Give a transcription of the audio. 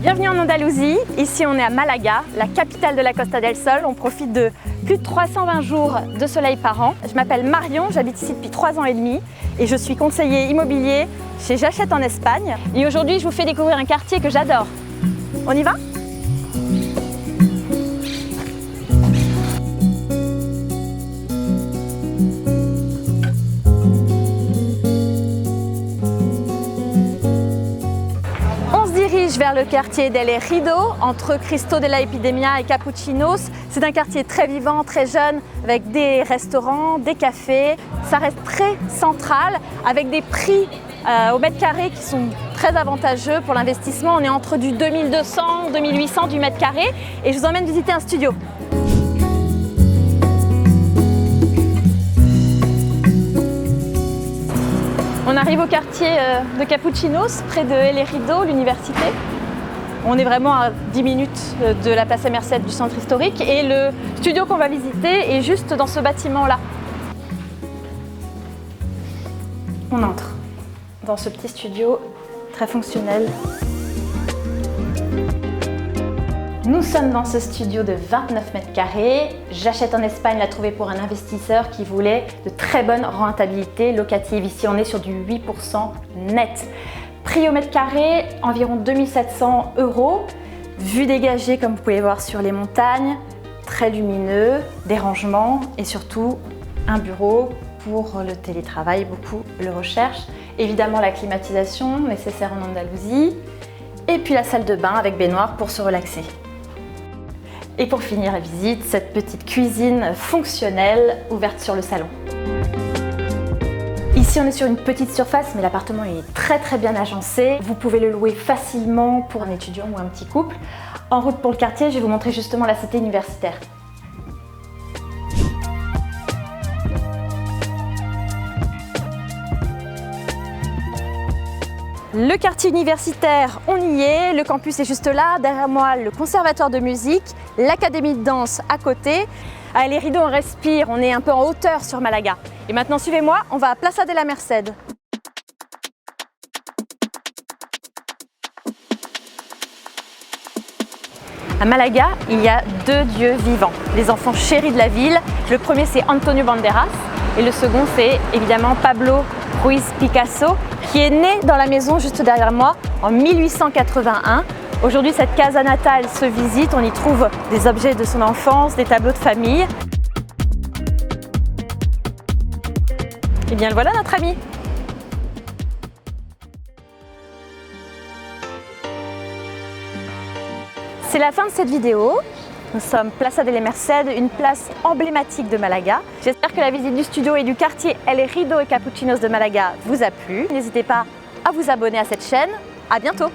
Bienvenue en Andalousie, ici on est à Malaga, la capitale de la Costa del Sol. On profite de plus de 320 jours de soleil par an. Je m'appelle Marion, j'habite ici depuis 3 ans et demi et je suis conseiller immobilier chez J'achète en Espagne. Et aujourd'hui je vous fais découvrir un quartier que j'adore. On y va ? Vers le quartier del Ejido, entre Cristo de la Epidemia et Capuchinos. C'est un quartier très vivant, très jeune, avec des restaurants, des cafés. Ça reste très central, avec des prix au mètre carré qui sont très avantageux pour l'investissement. On est entre du 2200, 2800 du mètre carré. Et je vous emmène visiter un studio. On arrive au quartier de Capuchinos, près de El Ejido, l'université. On est vraiment à 10 minutes de la place Merced du centre historique et le studio qu'on va visiter est juste dans ce bâtiment-là. On entre dans ce petit studio très fonctionnel. Nous sommes dans ce studio de 29 mètres carrés. J'achète en Espagne l'a trouvé pour un investisseur qui voulait de très bonne rentabilité locative. Ici, on est sur du 8% net. Prix au mètre carré, environ 2700 €. Vue dégagée, comme vous pouvez voir, sur les montagnes. Très lumineux, des rangements et surtout un bureau pour le télétravail. Beaucoup le recherchent. Évidemment, la climatisation nécessaire en Andalousie. Et puis la salle de bain avec baignoire pour se relaxer. Et pour finir la visite, cette petite cuisine fonctionnelle ouverte sur le salon. Ici, on est sur une petite surface, mais l'appartement est très bien agencé. Vous pouvez le louer facilement pour un étudiant ou un petit couple. En route pour le quartier, je vais vous montrer justement la cité universitaire. Le quartier universitaire, on y est, le campus est juste là, derrière moi le conservatoire de musique, l'académie de danse à côté. À El Ejido, on respire, on est un peu en hauteur sur Malaga. Et maintenant suivez-moi, on va à Plaza de la Merced. À Malaga, il y a 2 dieux vivants, les enfants chéris de la ville. Le premier c'est Antonio Banderas et le second c'est évidemment Pablo Ruiz Picasso, qui est né dans la maison juste derrière moi en 1881. Aujourd'hui, cette casa natale se visite, on y trouve des objets de son enfance, des tableaux de famille. Et bien voilà notre ami. C'est la fin de cette vidéo. Nous sommes Plaza de la Merced, une place emblématique de Malaga. J'espère que la visite du studio et du quartier El Ejido et Capuchinos de Malaga vous a plu. N'hésitez pas à vous abonner à cette chaîne. À bientôt!